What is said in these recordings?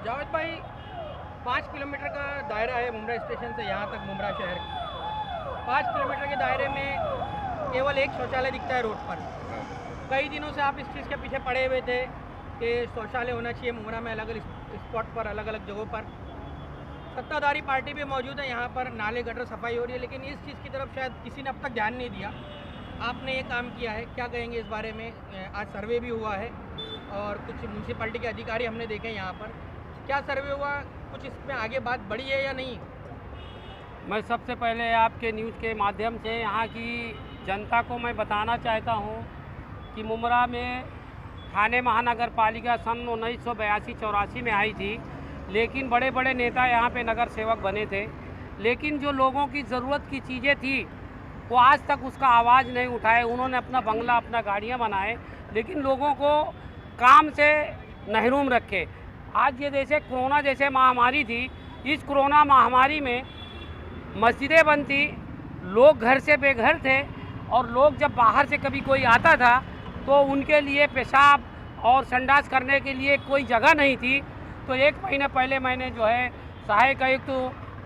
जावेद भाई, 5 किलोमीटर का दायरा है मुमरा स्टेशन से यहाँ तक मुमरा शहर। 5 किलोमीटर के दायरे में केवल एक शौचालय दिखता है रोड पर। कई दिनों से आप इस चीज़ के पीछे पड़े हुए थे कि शौचालय होना चाहिए मुमरा में, अलग अलग स्पॉट पर, अलग अलग जगहों पर। सत्ताधारी पार्टी भी मौजूद है यहाँ पर, नाले गटर सफाई हो रही है, लेकिन इस चीज़ की तरफ शायद किसी ने अब तक ध्यान नहीं दिया। आपने ये काम किया है, क्या कहेंगे इस बारे में? आज सर्वे भी हुआ है और कुछ म्यूनसिपैलिटी के अधिकारी हमने देखे यहाँ पर। क्या सर्वे हुआ, कुछ इसमें आगे बात बढ़ी है या नहीं? मैं सबसे पहले आपके न्यूज़ के माध्यम से यहाँ की जनता को मैं बताना चाहता हूँ कि मुमरा में थाने महानगर पालिका सन 1982-84 में आई थी, लेकिन बड़े बड़े नेता यहाँ पे नगर सेवक बने थे, लेकिन जो लोगों की ज़रूरत की चीज़ें थी वो आज तक उसका आवाज़ नहीं उठाए। उन्होंने अपना बंगला, अपना गाड़ियाँ बनाए, लेकिन लोगों को काम से महरूम रखे। आज ये जैसे कोरोना जैसे महामारी थी, इस कोरोना महामारी में मस्जिदें बंद थी, लोग घर से बेघर थे, और लोग जब बाहर से कभी कोई आता था तो उनके लिए पेशाब और संडास करने के लिए कोई जगह नहीं थी। तो 1 महीने पहले मैंने जो है सहायक आयुक्त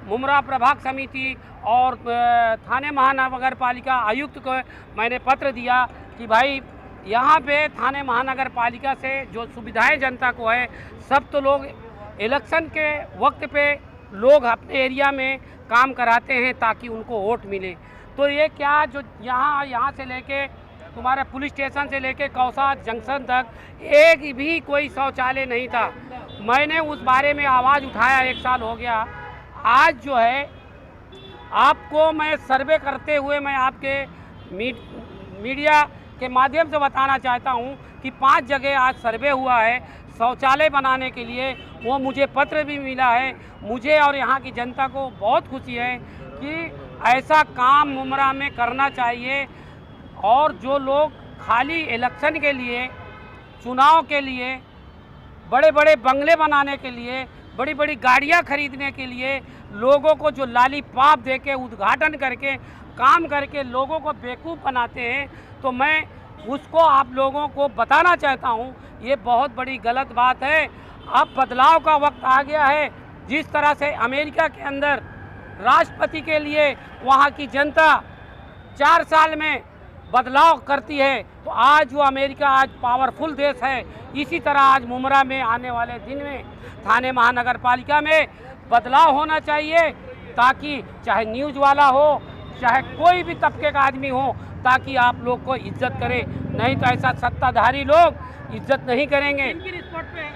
मुमरा प्रभाग समिति और थाने महानगर पालिका आयुक्त को मैंने पत्र दिया कि भाई यहाँ पे थाने महानगर पालिका से जो सुविधाएं जनता को है, सब तो लोग इलेक्शन के वक्त पे लोग अपने एरिया में काम कराते हैं ताकि उनको वोट मिले। तो ये क्या जो यहाँ से लेके तुम्हारे पुलिस स्टेशन से लेके कौसा जंक्शन तक एक भी कोई शौचालय नहीं था। मैंने उस बारे में आवाज़ उठाया, 1 साल हो गया। आज जो है आपको मैं सर्वे करते हुए मैं आपके मीडिया के माध्यम से बताना चाहता हूं कि 5 जगह आज सर्वे हुआ है शौचालय बनाने के लिए। वो मुझे पत्र भी मिला है। मुझे और यहाँ की जनता को बहुत खुशी है कि ऐसा काम मुमरा में करना चाहिए। और जो लोग खाली इलेक्शन के लिए, चुनाव के लिए, बड़े बड़े बंगले बनाने के लिए, बड़ी बड़ी गाड़ियां खरीदने के लिए लोगों को जो लालीपाप दे के, उद्घाटन करके, काम करके लोगों को बेवकूफ़ बनाते हैं, तो मैं उसको आप लोगों को बताना चाहता हूं, ये बहुत बड़ी गलत बात है। अब बदलाव का वक्त आ गया है। जिस तरह से अमेरिका के अंदर राष्ट्रपति के लिए वहां की जनता 4 साल में बदलाव करती है, तो आज वो अमेरिका आज पावरफुल देश है। इसी तरह आज मुमरा में आने वाले दिन में थाने महानगर पालिका में बदलाव होना चाहिए, ताकि चाहे न्यूज़ वाला हो, चाहे कोई भी तबके का आदमी हो, ताकि आप लोग को इज्जत करें। नहीं तो ऐसा सत्ताधारी लोग इज्जत नहीं करेंगे। किन स्पॉट पे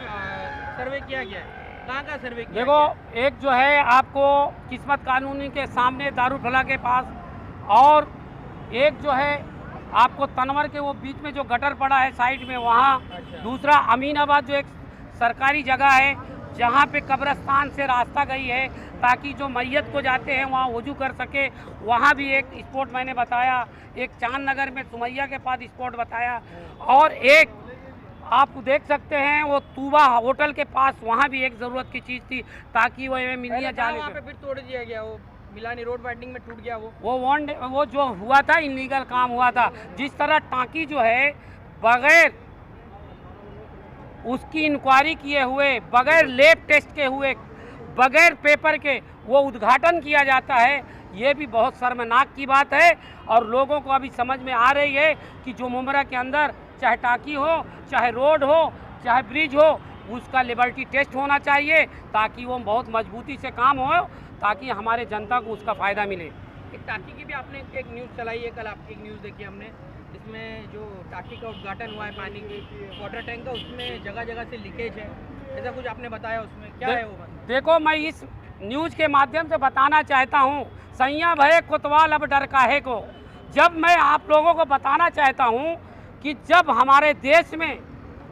सर्वे किया गया है? कहाँ का सर्वे किया देखो, गया? एक जो है आपको किस्मत कॉलोनी के सामने दारुफला के पास, और एक जो है आपको तनवर के वो बीच में जो गटर पड़ा है साइड में वहाँ। अच्छा। दूसरा अमीनाबाद जो एक सरकारी जगह है जहाँ पे कब्रिस्तान से रास्ता गई है ताकि जो मैयत को जाते हैं वहाँ वजू कर सके, वहाँ भी एक स्पॉट मैंने बताया। एक चांद नगर में सुमैया के पास स्पॉट बताया, और एक आप देख सकते हैं वो तूबा होटल के पास, वहाँ भी एक ज़रूरत की चीज़ थी ताकि वो मिलिया जाने वहाँ पे फिर तोड़ दिया गया, वो मिलानी रोड वाइडनिंग में टूट गया। वो जो हुआ था इलीगल काम हुआ था। जिस तरह टांकी जो है बगैर उसकी इंक्वायरी किए हुए, बगैर लैब टेस्ट के हुए, बगैर पेपर के वो उद्घाटन किया जाता है, ये भी बहुत शर्मनाक की बात है। और लोगों को अभी समझ में आ रही है कि जो मुमरा के अंदर चाहे टांकी हो, चाहे रोड हो, चाहे ब्रिज हो, उसका लिबर्टी टेस्ट होना चाहिए ताकि वो बहुत मजबूती से काम हो, ताकि हमारे जनता को उसका फ़ायदा मिले। एक टांकी की भी आपने एक न्यूज़ चलाई है, कल आपकी एक न्यूज़ देखी हमने, जिसमें जो टांकी का उद्घाटन हुआ है, पानी की वाटर टैंक का, उसमें जगह जगह से लीकेज है, ऐसा कुछ आपने बताया, उसमें क्या है वो? देखो, मैं इस न्यूज़ के माध्यम से बताना चाहता हूँ, सैया भये कोतवाल अब डर काहे को। जब मैं आप लोगों को बताना चाहता हूँ कि जब हमारे देश में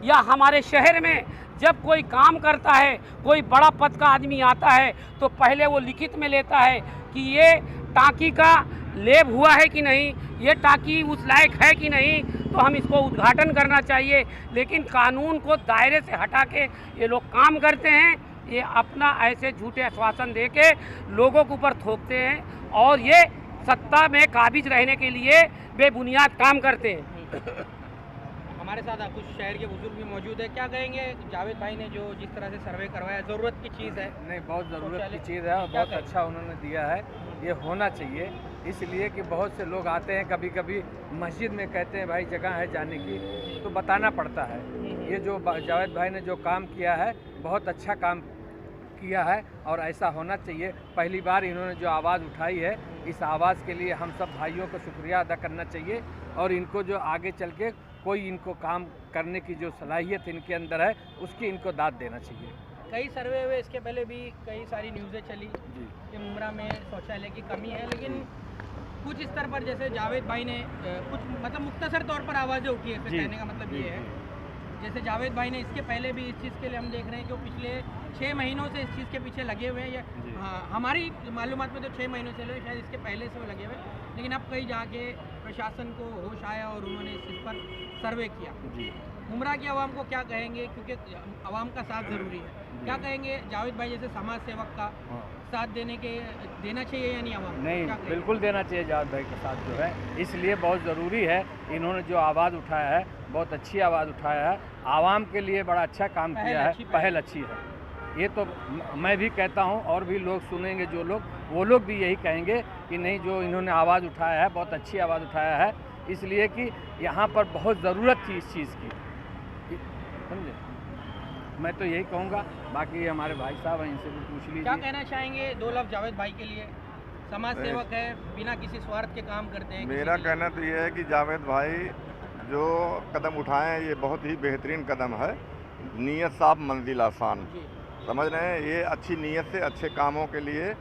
या हमारे शहर में जब कोई काम करता है, कोई बड़ा पद का आदमी आता है, तो पहले वो लिखित में लेता है कि ये टांकी का लेब हुआ है कि नहीं, ये टांकी उस लायक है कि नहीं, तो हम इसको उद्घाटन करना चाहिए। लेकिन कानून को दायरे से हटा के ये लोग काम करते हैं। ये अपना ऐसे झूठे आश्वासन दे के लोगों के ऊपर थोपते हैं, और ये सत्ता में काबिज रहने के लिए बेबुनियाद काम करते हैं। हमारे साथ कुछ शहर के बुजुर्ग भी मौजूद है, क्या कहेंगे जावेद भाई ने जो जिस तरह से सर्वे करवाया, ज़रूरत की चीज़ है? नहीं, बहुत ज़रूरत की चीज़ है और बहुत अच्छा उन्होंने दिया है। ये होना चाहिए, इसलिए कि बहुत से लोग आते हैं, कभी कभी मस्जिद में कहते हैं भाई जगह है जाने की, तो बताना पड़ता है। ये जो जावेद भाई ने जो काम किया है बहुत अच्छा काम किया है और ऐसा होना चाहिए। पहली बार इन्होंने जो आवाज़ उठाई है, इस आवाज़ के लिए हम सब भाइयों को शुक्रिया अदा करना चाहिए और इनको जो आगे चल के कोई इनको काम करने की जो सलाहियत इनके अंदर है उसकी इनको दाद देना चाहिए। कई सर्वे हुए, इसके पहले भी कई सारी न्यूज़ें चली जी कि मुमरा में शौचालय की कमी है, लेकिन कुछ स्तर पर जैसे जावेद भाई ने कुछ मतलब मुख्तसर तौर पर आवाज़ें उठी है, कहने का मतलब ये है। जैसे जावेद भाई ने इसके पहले भी इस चीज़ के लिए हम देख रहे हैं कि वो पिछले 6 महीनों से इस चीज़ के पीछे लगे हुए हैं, या हाँ, हमारी मालूमात में तो 6 महीनों से लगे, शायद इसके पहले से वो लगे हुए हैं, लेकिन अब कहीं जाके प्रशासन को होश आया और उन्होंने इस चीज़ पर सर्वे किया। मुमरा की आवाम को क्या कहेंगे, क्योंकि आवाम का साथ ज़रूरी है, क्या कहेंगे जावेद भाई जैसे समाज सेवक का साथ देना चाहिए या नहीं आवाम? नहीं, बिल्कुल देना चाहिए जावेद भाई के साथ जो है, इसलिए बहुत ज़रूरी है। इन्होंने जो आवाज़ उठाया है बहुत अच्छी आवाज़ उठाया है, आवाम के लिए बड़ा अच्छा काम किया है, पहल अच्छी है। ये तो मैं भी कहता हूँ और भी लोग सुनेंगे, जो लोग वो लोग भी यही कहेंगे कि नहीं, जो इन्होंने आवाज़ उठाया है बहुत अच्छी आवाज़ उठाया है, इसलिए कि यहाँ पर बहुत ज़रूरत थी इस चीज़ की, समझे। मैं तो यही कहूँगा, बाकी हमारे भाई साहब हैं, इनसे भी पूछ लीजिए। क्या कहना चाहेंगे दो लफ्ज़ जावेद भाई के लिए? समाज सेवक है, बिना किसी स्वार्थ के काम करते हैं। मेरा कहना तो ये है कि जावेद भाई जो कदम उठाए हैं ये बहुत ही बेहतरीन कदम है। नीयत साफ मंजिल आसान, समझ रहे हैं। ये अच्छी नीयत से अच्छे कामों के लिए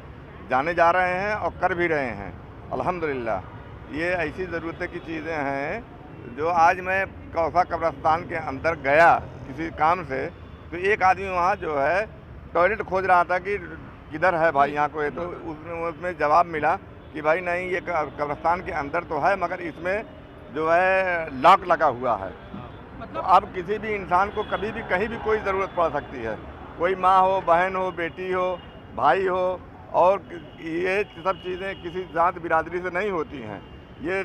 जाने जा रहे हैं और कर भी रहे हैं, अल्हम्दुलिल्लाह। ये ऐसी ज़रूरत की चीज़ें हैं जो आज मैं कौसा कब्रिस्तान के अंदर गया किसी काम से, तो एक आदमी वहाँ जो है टॉयलेट खोज रहा था कि किधर है भाई यहाँ को, तो उसमें जवाब मिला कि भाई नहीं, ये कब्रिस्तान के अंदर तो है मगर इसमें जो है लॉक लगा हुआ है। तो अब किसी भी इंसान को कभी भी कहीं भी कोई ज़रूरत पड़ सकती है, कोई माँ हो, बहन हो, बेटी हो, भाई हो, और ये सब चीज़ें किसी जात बिरादरी से नहीं होती हैं, ये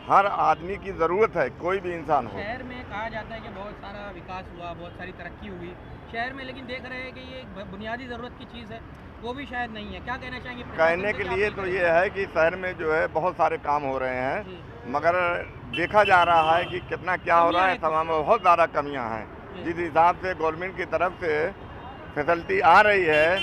हर आदमी की ज़रूरत है, कोई भी इंसान हो। शहर में कहा जाता है कि बहुत सारा विकास हुआ, बहुत सारी तरक्की हुई शहर में, लेकिन देख रहे हैं कि ये एक बुनियादी ज़रूरत की चीज़ है, वो भी शायद नहीं है। क्या कहना चाहेंगे? कहने के लिए तो ये है कि शहर में जो है बहुत सारे काम हो रहे हैं, मगर देखा जा रहा है कि कितना क्या हो रहा है, तमाम बहुत ज़्यादा कमियां हैं। जिस हिसाब से गवर्नमेंट की तरफ से फैसिलिटी आ रही है,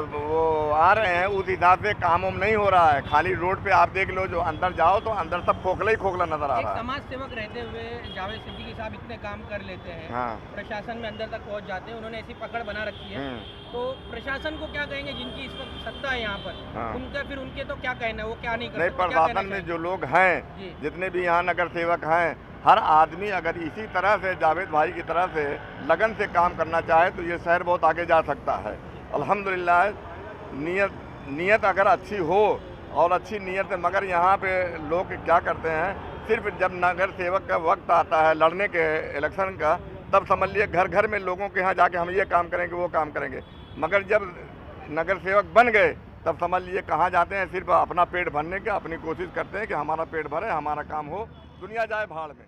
वो आ रहे हैं, उस हिसाब से काम उम नहीं हो रहा है। खाली रोड पे आप देख लो, जो अंदर जाओ तो अंदर सब खोखला ही खोखला नजर आ रहा है। समाज सेवक रहते हुए जावेद सिद्दीकी साहब इतने काम कर लेते हैं, हाँ। प्रशासन में अंदर तक पहुंच जाते हैं, उन्होंने ऐसी पकड़ बना रखी है, तो प्रशासन को क्या कहेंगे जिनकी इस वक्त सत्ता है यहाँ पर? हाँ। उनका फिर उनके तो क्या कहना है, वो क्या नहीं कर नहीं, प्रशासन में जो लोग हैं, जितने भी यहाँ नगर सेवक हैं, हर आदमी अगर इसी तरह से जावेद भाई की तरह से लगन से काम करना चाहे तो ये शहर बहुत आगे जा सकता है। अल्हम्दुलिल्लाह, नीयत अगर अच्छी हो और अच्छी नीयत है, मगर यहाँ पे लोग क्या करते हैं, सिर्फ जब नगर सेवक का वक्त आता है लड़ने के इलेक्शन का, तब समझ लिए घर घर में लोगों के यहाँ जाके हम ये काम करेंगे, वो काम करेंगे, मगर जब नगर सेवक बन गए तब समझ लिए कहाँ जाते हैं, सिर्फ अपना पेट भरने का अपनी कोशिश करते हैं कि हमारा पेट भरे, हमारा काम हो, दुनिया जाए भाड़ में।